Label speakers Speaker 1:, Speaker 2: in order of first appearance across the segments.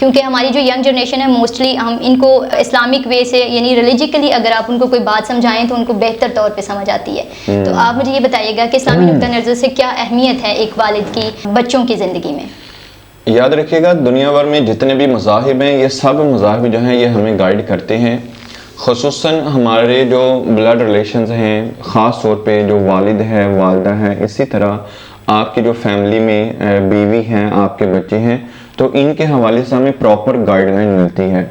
Speaker 1: کیونکہ ہماری جو ینگ جنریشن ہے موسٹلی ہم ان کو اسلامک وے سے یعنی ریلیجیکلی اگر آپ ان کو کوئی بات سمجھائیں تو ان کو بہتر طور پہ سمجھ آتی ہے. تو آپ مجھے یہ بتائیے گا کہ اسلامی نقطہ نظر سے کیا اہمیت ہے ایک والد کی بچوں کی زندگی میں؟
Speaker 2: یاد رکھیے گا دنیا بھر میں جتنے بھی مذاہب ہیں یہ سب مذاہب جو ہیں یہ ہمیں گائیڈ کرتے ہیں، خصوصاً ہمارے جو بلڈ ریلیشنز ہیں، خاص طور پہ جو والد ہے والدہ ہے، اسی طرح آپ کی جو فیملی میں بیوی ہیں، آپ کے بچے ہیں، تو ان کے حوالے سے ہمیں پراپر گائیڈ لائن ملتی ہے.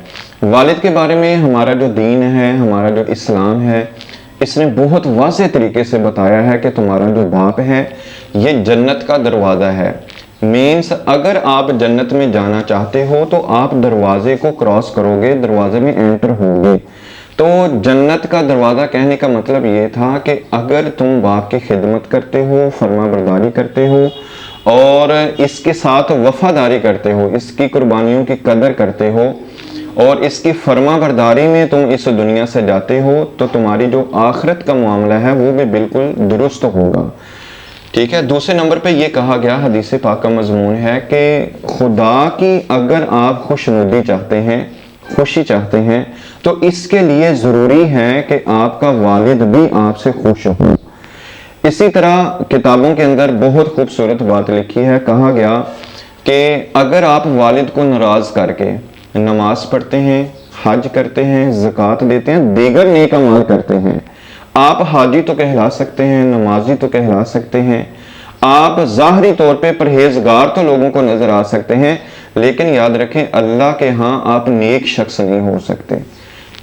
Speaker 2: والد کے بارے میں ہمارا جو دین ہے، ہمارا جو اسلام ہے، اس نے بہت واضح طریقے سے بتایا ہے کہ تمہارا جو باپ ہے یہ جنت کا دروازہ ہے. مینس اگر آپ جنت میں جانا چاہتے ہو تو آپ دروازے کو کراس کرو گے، دروازے میں انٹر ہوگے. تو جنت کا دروازہ کہنے کا مطلب یہ تھا کہ اگر تم باپ کی خدمت کرتے ہو، فرما برداری کرتے ہو اور اس کے ساتھ وفاداری کرتے ہو، اس کی قربانیوں کی قدر کرتے ہو اور اس کی فرما برداری میں تم اس دنیا سے جاتے ہو تو تمہاری جو آخرت کا معاملہ ہے وہ بھی بالکل درست ہوگا. ٹھیک ہے. دوسرے نمبر پہ یہ کہا گیا، حدیث پاک کا مضمون ہے کہ خدا کی اگر آپ خوشنودی چاہتے ہیں، خوشی چاہتے ہیں تو اس کے لیے ضروری ہے کہ آپ کا والد بھی آپ سے خوش ہو. اسی طرح کتابوں کے اندر بہت خوبصورت بات لکھی ہے، کہا گیا کہ اگر آپ والد کو ناراض کر کے نماز پڑھتے ہیں، حج کرتے ہیں، زکوٰۃ دیتے ہیں، دیگر نیک اعمال کرتے ہیں، آپ حاجی تو کہلا سکتے ہیں، نمازی تو کہلا سکتے ہیں، آپ ظاہری طور پہ پرہیزگار تو لوگوں کو نظر آ سکتے ہیں، لیکن یاد رکھیں اللہ کے ہاں آپ نیک شخص نہیں ہو سکتے.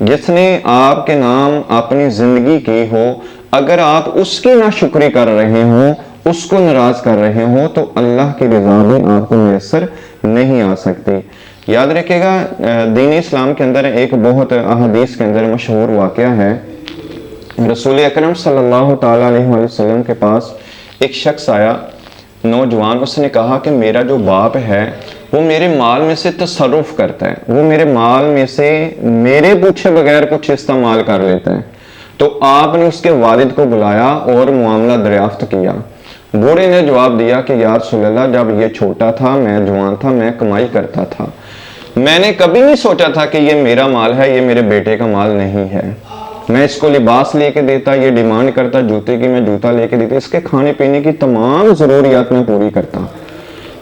Speaker 2: جس نے آپ کے نام اپنی زندگی کی ہو، اگر آپ اس کی ناشکری کر رہے ہوں، اس کو ناراض کر رہے ہوں تو اللہ کی رضا بھی آپ کو میسر نہیں آ سکتی. یاد رکھے گا دین اسلام کے اندر ایک بہت احادیث کے اندر مشہور واقعہ ہے. رسول اکرم صلی اللہ تعالیٰ علیہ وسلم کے پاس ایک شخص آیا، نوجوان. اس نے کہا کہ میرا جو باپ ہے وہ میرے مال میں سے تصرف کرتا ہے، وہ میرے مال میں سے میرے پوچھے بغیر کچھ استعمال کر لیتا ہے. تو آپ نے اس کے والد کو بلایا اور معاملہ دریافت کیا. بوڑھے نے جواب دیا کہ یا رسول اللہ جب یہ چھوٹا تھا، میں جوان تھا، میں کمائی کرتا تھا، میں نے کبھی نہیں سوچا تھا کہ یہ میرا مال ہے، یہ میرے بیٹے کا مال نہیں ہے. میں اس کو لباس لے کے دیتا، یہ ڈیمانڈ کرتا جوتے کی، میں جوتا لے کے دیتا، اس کے کھانے پینے کی تمام ضروریات میں پوری کرتا.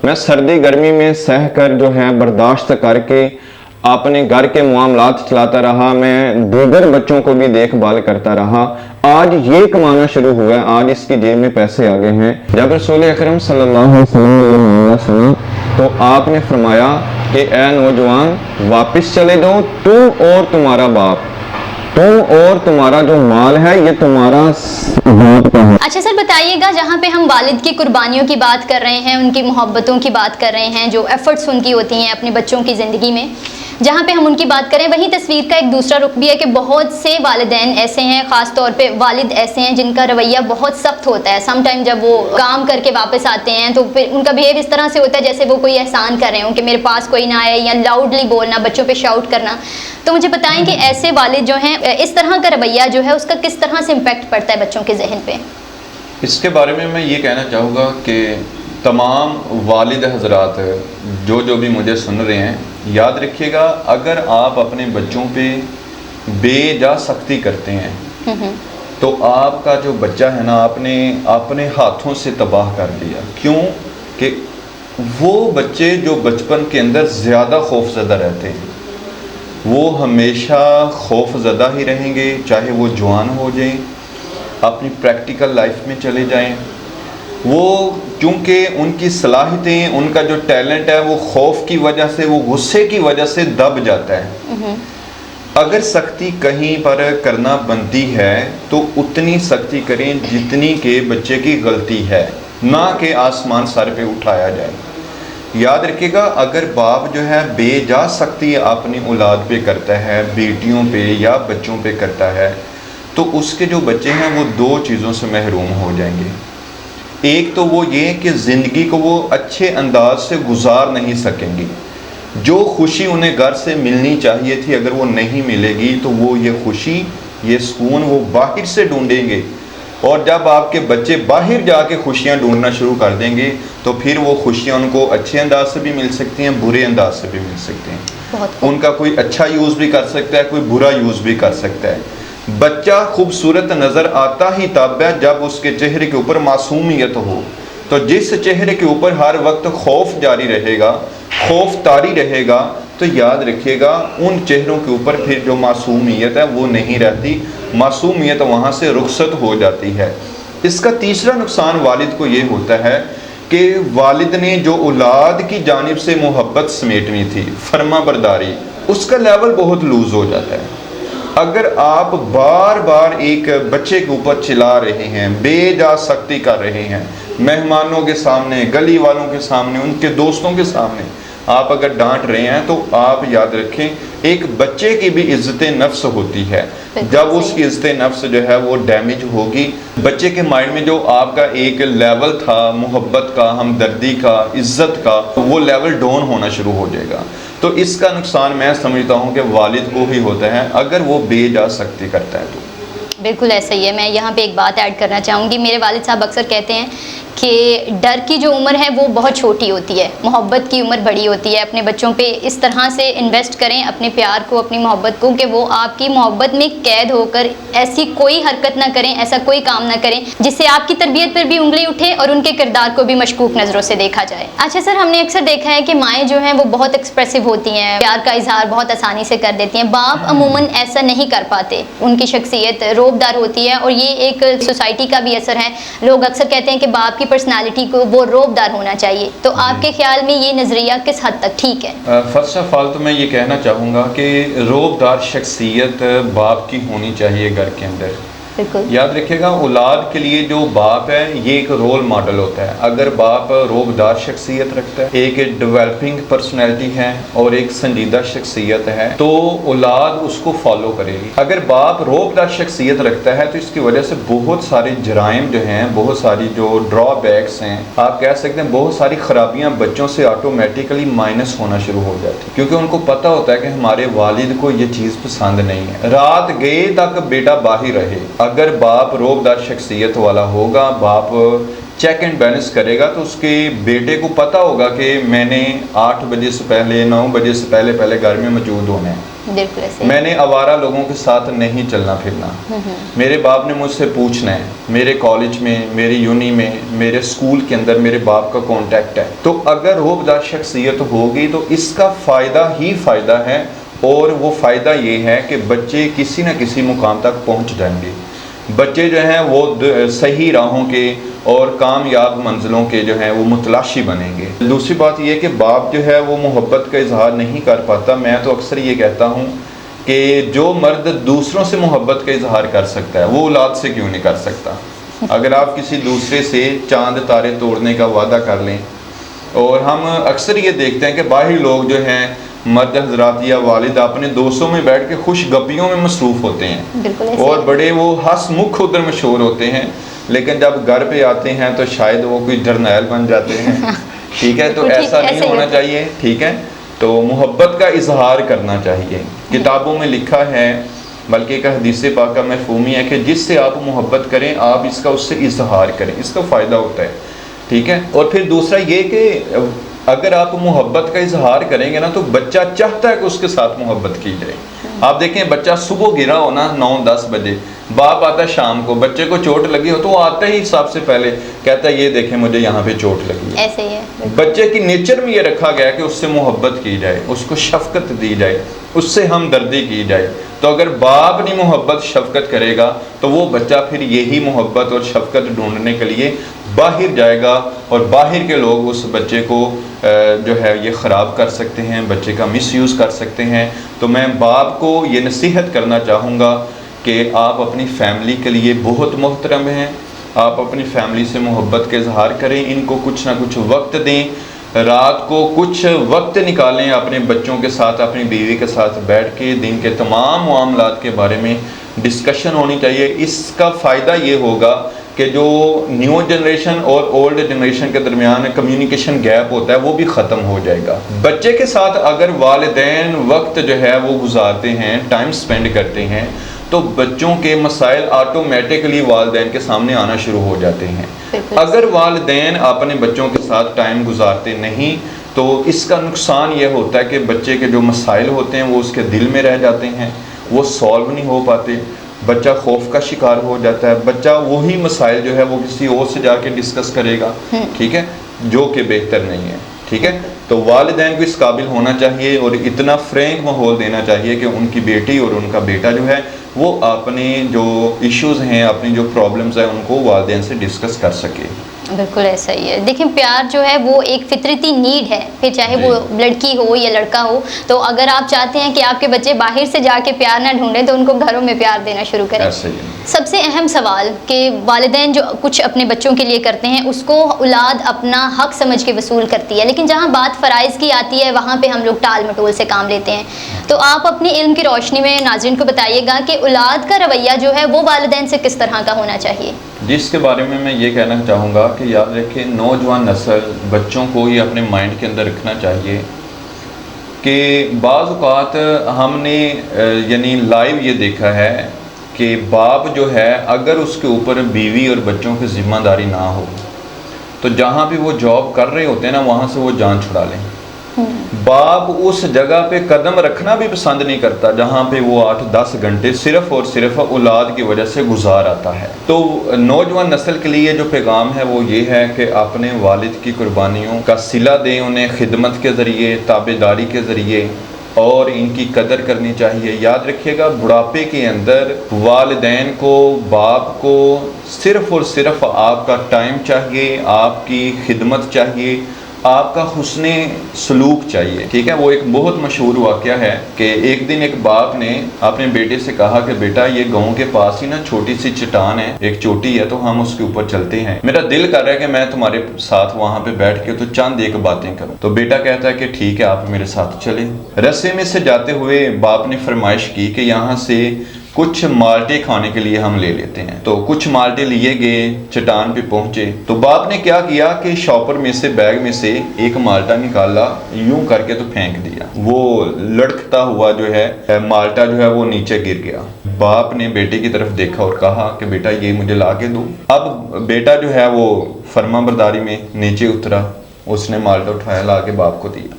Speaker 2: میں سردی گرمی میں سہ کر جو ہے برداشت کر کے اپنے گھر کے معاملات چلاتا رہا، میں دیگر بچوں کو بھی دیکھ بھال کرتا رہا. آج یہ کمانا شروع ہوا ہے، آج اس کی جیب میں پیسے آ گئے ہیں. جب رسول اکرم صلی اللہ علیہ وسلم نے یہ معاملہ سنا تو آپ نے فرمایا کہ اے نوجوان واپس چلے جاؤ، تم اور تمہارا باپ، تم اور تمہارا جو مال ہے یہ تمہارا باپ کا ہے.
Speaker 1: اچھا سر بتائیے گا، جہاں پہ ہم والد کی قربانیوں کی بات کر رہے ہیں، ان کی محبتوں کی بات کر رہے ہیں، جو ایفرٹس ان کی ہوتی ہیں اپنے بچوں کی زندگی میں، جہاں پہ ہم ان کی بات کریں، وہیں تصویر کا ایک دوسرا رخ بھی ہے کہ بہت سے والدین ایسے ہیں، خاص طور پہ والد ایسے ہیں جن کا رویہ بہت سخت ہوتا ہے. سم ٹائم جب وہ کام کر کے واپس آتے ہیں تو پھر ان کا بہیو اس طرح سے ہوتا ہے جیسے وہ کوئی احسان کر رہے ہوں کہ میرے پاس کوئی نہ آئے، یا لاؤڈلی بولنا، بچوں پہ شاؤٹ کرنا. تو مجھے بتائیں کہ ایسے والد جو ہیں اس طرح کا رویہ جو ہے اس کا کس طرح سے امپیکٹ پڑتا ہے بچوں کے ذہن پہ؟
Speaker 3: اس کے بارے میں یہ کہنا چاہوں گا کہ تمام والد حضرات جو بھی مجھے سن رہے ہیں، یاد رکھیے گا اگر آپ اپنے بچوں پہ بے جا سختی کرتے ہیں تو آپ کا جو بچہ ہے نا آپ نے اپنے ہاتھوں سے تباہ کر دیا. کیوں کہ وہ بچے جو بچپن کے اندر زیادہ خوف زدہ رہتے ہیں وہ ہمیشہ خوف زدہ ہی رہیں گے، چاہے وہ جوان ہو جائیں، اپنی پریکٹیکل لائف میں چلے جائیں. وہ چونکہ ان کی صلاحیتیں، ان کا جو ٹیلنٹ ہے وہ خوف کی وجہ سے، وہ غصے کی وجہ سے دب جاتا ہے. اگر سختی کہیں پر کرنا بنتی ہے تو اتنی سختی کریں جتنی کہ بچے کی غلطی ہے، نہ کہ آسمان سر پہ اٹھایا جائے. یاد رکھیے گا اگر باپ جو ہے بے جا سختی اپنی اولاد پہ کرتا ہے، بیٹیوں پہ یا بچوں پہ کرتا ہے، تو اس کے جو بچے ہیں وہ دو چیزوں سے محروم ہو جائیں گے. ایک تو وہ یہ کہ زندگی کو وہ اچھے انداز سے گزار نہیں سکیں گے. جو خوشی انہیں گھر سے ملنی چاہیے تھی اگر وہ نہیں ملے گی تو وہ یہ خوشی، یہ سکون وہ باہر سے ڈھونڈیں گے. اور جب آپ کے بچے باہر جا کے خوشیاں ڈھونڈنا شروع کر دیں گے تو پھر وہ خوشیاں ان کو اچھے انداز سے بھی مل سکتی ہیں، برے انداز سے بھی مل سکتی ہیں۔ ان کا کوئی اچھا یوز بھی کر سکتا ہے، کوئی برا یوز بھی کر سکتا ہے۔ بچہ خوبصورت نظر آتا ہی تب ہے جب اس کے چہرے کے اوپر معصومیت ہو، تو جس چہرے کے اوپر ہر وقت خوف جاری رہے گا، خوف طاری رہے گا، تو یاد رکھیے گا ان چہروں کے اوپر پھر جو معصومیت ہے وہ نہیں رہتی، معصومیت وہاں سے رخصت ہو جاتی ہے۔ اس کا تیسرا نقصان والد کو یہ ہوتا ہے کہ والد نے جو اولاد کی جانب سے محبت سمیٹنی تھی، فرما برداری، اس کا لیول بہت لوز ہو جاتا ہے۔ اگر آپ بار بار ایک بچے کے اوپر چلا رہے ہیں، بے جا سختی کر رہے ہیں، مہمانوں کے سامنے، گلی والوں کے سامنے، ان کے دوستوں کے سامنے آپ اگر ڈانٹ رہے ہیں، تو آپ یاد رکھیں ایک بچے کی بھی عزت نفس ہوتی ہے۔ جب اس کی عزت نفس جو ہے وہ ڈیمیج ہوگی، بچے کے مائنڈ میں جو آپ کا ایک لیول تھا محبت کا، ہمدردی کا، عزت کا، وہ لیول ڈاؤن ہونا شروع ہو جائے گا۔ تو اس کا نقصان میں سمجھتا ہوں کہ والد کو ہی ہوتا ہے اگر وہ بے جا سختی کرتا ہے تو۔
Speaker 1: بالکل ایسا ہی ہے۔ میں یہاں پہ ایک بات ایڈ کرنا چاہوں گی، میرے والد صاحب اکثر کہتے ہیں کہ ڈر کی جو عمر ہے وہ بہت چھوٹی ہوتی ہے، محبت کی عمر بڑی ہوتی ہے۔ اپنے بچوں پہ اس طرح سے انویسٹ کریں اپنے پیار کو، اپنی محبت کو، کہ وہ آپ کی محبت میں قید ہو کر ایسی کوئی حرکت نہ کریں، ایسا کوئی کام نہ کریں جس سے آپ کی تربیت پر بھی انگلی اٹھے اور ان کے کردار کو بھی مشکوک نظروں سے دیکھا جائے۔ اچھا سر، ہم نے اکثر دیکھا ہے کہ مائیں جو ہیں وہ بہت ایکسپریسو ہوتی ہیں، پیار کا اظہار بہت آسانی سے کر دیتی ہیں، باپ عموماً ایسا نہیں کر پاتے، ان کی شخصیت روب دار ہوتی ہے، اور یہ ایک سوسائٹی کا بھی اثر ہے۔ لوگ اکثر کہتے ہیں کہ باپ کی پرسنالٹی کو وہ روب دار ہونا چاہیے، تو آپ کے خیال میں یہ نظریہ کس حد تک ٹھیک ہے؟
Speaker 3: فرسٹ آف آل تو میں یہ کہنا چاہوں گا کہ روب دار شخصیت باپ کی ہونی چاہیے گھر کے اندر۔
Speaker 1: بالکل
Speaker 3: یاد رکھیے گا اولاد کے لیے جو باپ ہے یہ ایک رول ماڈل ہوتا ہے۔ اگر باپ روب دار شخصیت رکھتا ہے، ایک ڈیولپنگ پرسنالٹی ہے اور ایک سنجیدہ شخصیت ہے، تو اولاد اس کو فالو کرے گی۔ اگر باپ روب دار شخصیت رکھتا ہے تو اس کی وجہ سے بہت سارے جرائم جو ہیں، بہت ساری جو ڈرا بیکس ہیں، آپ کہہ سکتے ہیں بہت ساری خرابیاں بچوں سے آٹومیٹیکلی مائنس ہونا شروع ہو جاتی، کیونکہ ان کو پتہ ہوتا ہے کہ ہمارے والد کو یہ چیز پسند نہیں ہے۔ رات گئے تک بیٹا باہر رہے۔ اگر باپ روب دار شخصیت والا ہوگا، باپ چیک اینڈ بیلنس کرے گا، تو اس کے بیٹے کو پتہ ہوگا کہ میں نے 8 بجے سے پہلے، 9 بجے سے پہلے گھر میں موجود ہونا ہے۔
Speaker 1: بالکل ایسے
Speaker 3: میں نے آوارہ لوگوں کے ساتھ نہیں چلنا پھرنا۔ میرے باپ نے مجھ سے پوچھنا ہے، میرے کالج میں، میری یونی میں، میرے اسکول کے اندر میرے باپ کا کانٹیکٹ ہے۔ تو اگر روب دار شخصیت ہوگی تو اس کا فائدہ ہی فائدہ ہے، اور وہ فائدہ یہ ہے کہ بچے کسی نہ کسی مقام تک پہنچ جائیں گے۔ بچے جو ہیں وہ صحیح راہوں کے اور کامیاب منزلوں کے جو ہیں وہ متلاشی بنیں گے۔ دوسری بات یہ کہ باپ جو ہے وہ محبت کا اظہار نہیں کر پاتا۔ میں تو اکثر یہ کہتا ہوں کہ جو مرد دوسروں سے محبت کا اظہار کر سکتا ہے وہ اولاد سے کیوں نہیں کر سکتا؟ اگر آپ کسی دوسرے سے چاند تارے توڑنے کا وعدہ کر لیں، اور ہم اکثر یہ دیکھتے ہیں کہ باہر لوگ جو ہیں مرد حضرات یا والد اپنے دوستوں میں بیٹھ کے خوش گپیوں میں مصروف ہوتے ہیں اور بڑے وہ ہنس مکھ ادھر مشہور ہوتے ہیں، لیکن جب گھر پہ آتے ہیں تو شاید وہ کوئی جرنیل بن جاتے ہیں۔ ٹھیک ہے، تو ایسا نہیں ہونا چاہیے۔ ٹھیک ہے، تو محبت کا اظہار کرنا چاہیے۔ کتابوں میں لکھا ہے، بلکہ ایک حدیث پاک کا مفہوم ہے کہ جس سے آپ محبت کریں آپ اس کا اس سے اظہار کریں، اس کا فائدہ ہوتا ہے۔ ٹھیک ہے، اور پھر دوسرا یہ کہ اگر آپ محبت کا اظہار کریں گے نا تو بچہ چاہتا ہے کہ اس کے ساتھ محبت کی جائے۔ آپ دیکھیں بچہ صبح گرا ہو نا 9-10 بجے، باپ آتا ہے شام کو، بچے کو چوٹ لگی ہو تو وہ آتا ہی سب سے پہلے کہتا ہے یہ دیکھیں مجھے یہاں پہ چوٹ لگی ہے۔
Speaker 1: ایسے ہی ہے،
Speaker 3: بچے کی نیچر میں یہ رکھا گیا ہے کہ اس سے محبت کی جائے، اس کو شفقت دی جائے، اس سے ہمدردی کی جائے۔ تو اگر باپ نہیں محبت شفقت کرے گا تو وہ بچہ پھر یہی محبت اور شفقت ڈھونڈنے کے لیے باہر جائے گا، اور باہر کے لوگ اس بچے کو جو ہے یہ خراب کر سکتے ہیں، بچے کا مس یوز کر سکتے ہیں۔ تو میں باپ کو یہ نصیحت کرنا چاہوں گا کہ آپ اپنی فیملی کے لیے بہت محترم ہیں، آپ اپنی فیملی سے محبت کا اظہار کریں، ان کو کچھ نہ کچھ وقت دیں، رات کو کچھ وقت نکالیں اپنے بچوں کے ساتھ، اپنی بیوی کے ساتھ بیٹھ کے دن کے تمام معاملات کے بارے میں ڈسکشن ہونی چاہیے۔ اس کا فائدہ یہ ہوگا کہ جو نیو جنریشن اور اولڈ جنریشن کے درمیان کمیونیکیشن گیپ ہوتا ہے وہ بھی ختم ہو جائے گا۔ بچے کے ساتھ اگر والدین وقت جو ہے وہ گزارتے ہیں، ٹائم سپینڈ کرتے ہیں، تو بچوں کے مسائل آٹومیٹکلی والدین کے سامنے آنا شروع ہو جاتے ہیں. اگر والدین اپنے بچوں کے ساتھ ٹائم گزارتے نہیں تو اس کا نقصان یہ ہوتا ہے کہ بچے کے جو مسائل ہوتے ہیں وہ اس کے دل میں رہ جاتے ہیں, وہ سالو نہیں ہو پاتے, بچہ خوف کا شکار ہو جاتا ہے, بچہ وہی مسائل جو ہے وہ کسی اور سے جا کے ڈسکس کرے گا, ٹھیک ہے, جو کہ بہتر نہیں ہے. ٹھیک ہے, تو والدین کو اس قابل ہونا چاہیے اور اتنا فرینک ماحول دینا چاہیے کہ ان کی بیٹی اور ان کا بیٹا جو ہے وہ اپنے جو ایشوز ہیں, اپنی جو پرابلمز ہیں ان کو والدین سے ڈسکس کر سکے.
Speaker 1: بالکل ایسا ہی ہے. دیکھیں پیار جو ہے وہ ایک فطرتی نیڈ ہے, پھر چاہے وہ لڑکی ہو یا لڑکا ہو. تو اگر آپ چاہتے ہیں کہ آپ کے بچے باہر سے جا کے پیار نہ ڈھونڈیں تو ان کو گھروں میں پیار دینا شروع کریں. سب سے اہم سوال کہ والدین جو کچھ اپنے بچوں کے لیے کرتے ہیں اس کو اولاد اپنا حق سمجھ کے وصول کرتی ہے, لیکن جہاں بات فرائض کی آتی ہے وہاں پہ ہم لوگ ٹال مٹول سے کام لیتے ہیں. تو آپ اپنی علم کی روشنی میں ناظرین کو بتائیے گا کہ اولاد کا رویہ جو ہے وہ والدین سے کس طرح کا ہونا چاہیے.
Speaker 3: جس کے بارے میں یہ کہنا چاہوں گا کہ یاد رکھیں نوجوان نسل بچوں کو یہ اپنے مائنڈ کے اندر رکھنا چاہیے کہ بعض اوقات ہم نے یعنی لائیو یہ دیکھا ہے کہ باپ جو ہے اگر اس کے اوپر بیوی اور بچوں کی ذمہ داری نہ ہو تو جہاں بھی وہ جاب کر رہے ہوتے ہیں نا وہاں سے وہ جان چھڑا لیں. باپ اس جگہ پہ قدم رکھنا بھی پسند نہیں کرتا جہاں پہ وہ 8-10 گھنٹے صرف اور صرف اولاد کی وجہ سے گزار آتا ہے. تو نوجوان نسل کے لیے جو پیغام ہے وہ یہ ہے کہ اپنے والد کی قربانیوں کا صلہ دیں, انہیں خدمت کے ذریعے, تابعداری کے ذریعے, اور ان کی قدر کرنی چاہیے. یاد رکھیے گا بڑھاپے کے اندر والدین کو, باپ کو صرف اور صرف آپ کا ٹائم چاہیے, آپ کی خدمت چاہیے, آپ کا حسن سلوک چاہیے. ٹھیک ہے, وہ ایک بہت مشہور واقعہ ہے کہ ایک دن ایک باپ نے اپنے بیٹے سے کہا کہ بیٹا یہ گاؤں کے پاس ہی نا چھوٹی سی چٹان ہے, ایک چوٹی ہے, تو ہم اس کے اوپر چلتے ہیں, میرا دل کر رہا ہے کہ میں تمہارے ساتھ وہاں پہ بیٹھ کے تو چند ایک باتیں کروں. تو بیٹا کہتا ہے کہ ٹھیک ہے آپ میرے ساتھ چلیں. رستے میں سے جاتے ہوئے باپ نے فرمائش کی کہ یہاں سے کچھ مالٹے کھانے کے لیے ہم لے لیتے ہیں. تو کچھ مالٹے لیے گئے, چٹان پہ پہنچے تو باپ نے کیا کیا کہ شاپر میں سے, بیگ میں سے ایک مالٹا نکالا, یوں کر کے تو پھینک دیا. وہ لڑکتا ہوا جو ہے مالٹا جو ہے وہ نیچے گر گیا. باپ نے بیٹے کی طرف دیکھا اور کہا کہ بیٹا یہ مجھے لا کے دو. اب بیٹا جو ہے وہ فرما برداری میں نیچے اترا, اس نے مالٹا اٹھایا لا کے باپ کو دیا.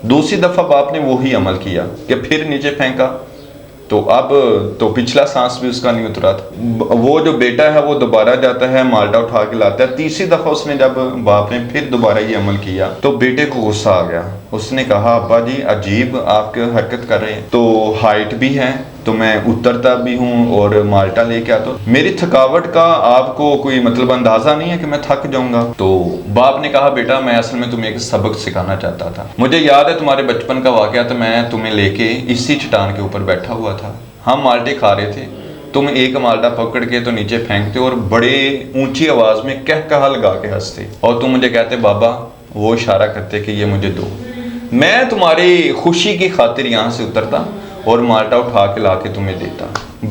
Speaker 3: دوسری دفعہ باپ نے وہی عمل کیا کہ پھر نیچے پھینکا, تو اب تو پچھلا سانس بھی اس کا نہیں اترا تھا. وہ جو بیٹا ہے وہ دوبارہ جاتا ہے, مالٹا اٹھا کے لاتا ہے. تیسری دفعہ اس نے جب باپ نے پھر دوبارہ یہ عمل کیا تو بیٹے کو غصہ آ گیا. اس نے کہا ابا جی عجیب آپ کی حرکت کر رہے ہیں, تو ہائٹ بھی ہے تو میں اترتا بھی ہوں اور مالٹا لے کے آتا ہوں, میری تھکاوٹ کا آپ کو کوئی مطلب اندازہ نہیں ہے کہ میں تھک جاؤں گا. تو باپ نے کہا بیٹا میں اصل میں تمہیں ایک سبق سکھانا چاہتا تھا, مجھے یاد ہے تمہارے بچپن کا واقعہ تھا, میں تمہیں لے کے اسی چٹان کے اوپر بیٹھا ہوا تھا, ہم مالٹے کھا رہے تھے, تم ایک مالٹا پکڑ کے تو نیچے پھینکتے اور بڑے اونچی آواز میں کہا لگا کے ہنستے, اور تم مجھے کہتے بابا, وہ اشارہ کرتے کہ یہ مجھے دو. میں تمہاری خوشی کی خاطر یہاں سے اترتا اور مالٹا اٹھا کے لا کے تمہیں دیتا.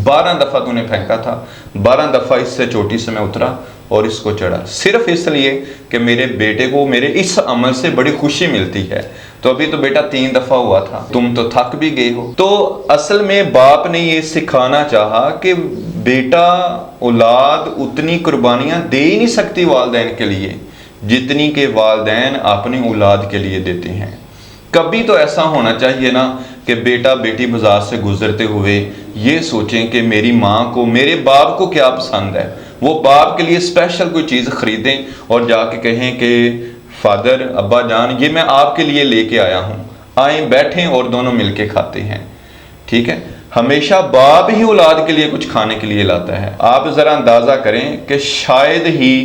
Speaker 3: 12 دفعہ تو نے پھینکا تھا, 12 دفعہ اس سے چوٹی سے میں اترا اور اس کو چڑھا, صرف اس لیے کہ میرے بیٹے کو میرے اس عمل سے بڑی خوشی ملتی ہے. تو ابھی تو بیٹا 3 دفعہ ہوا تھا, تم تو تھک بھی گئے ہو. تو اصل میں باپ نے یہ سکھانا چاہا کہ بیٹا, اولاد اتنی قربانیاں دے ہی نہیں سکتی والدین کے لیے جتنی کہ والدین اپنی اولاد کے لیے دیتے ہیں. کبھی تو ایسا ہونا چاہیے نا کہ بیٹا بیٹی بازار سے گزرتے ہوئے یہ سوچیں کہ میری ماں کو, میرے باپ کو کیا پسند ہے, وہ باپ کے لیے اسپیشل کوئی چیز خریدیں اور جا کے کہیں کہ فادر, ابا جان, یہ میں آپ کے لیے لے کے آیا ہوں, آئیں بیٹھیں اور دونوں مل کے کھاتے ہیں. ٹھیک ہے, ہمیشہ باپ ہی اولاد کے لیے کچھ کھانے کے لیے لاتا ہے. آپ ذرا اندازہ کریں کہ شاید ہی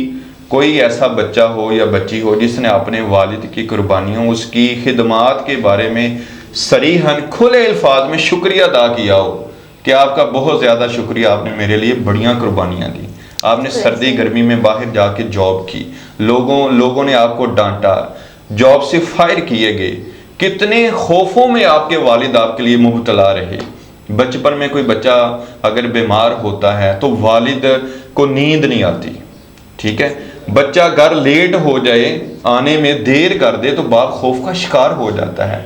Speaker 3: کوئی ایسا بچہ ہو یا بچی ہو جس نے اپنے والد کی قربانیوں, اس کی خدمات کے بارے میں صریحاً کھلے الفاظ میں شکریہ ادا کیا ہو کہ آپ کا بہت زیادہ شکریہ, آپ نے میرے لیے بڑیاں قربانیاں دی, آپ نے سردی گرمی میں باہر جا کے جاب کی, لوگوں نے آپ کو ڈانٹا, جاب سے فائر کیے گئے, کتنے خوفوں میں آپ کے والد آپ کے لیے مبتلا رہے. بچپن میں کوئی بچہ اگر بیمار ہوتا ہے تو والد کو نیند نہیں آتی. ٹھیک ہے, بچہ گھر لیٹ ہو جائے, آنے میں دیر کر دے تو باپ خوف کا شکار ہو جاتا ہے.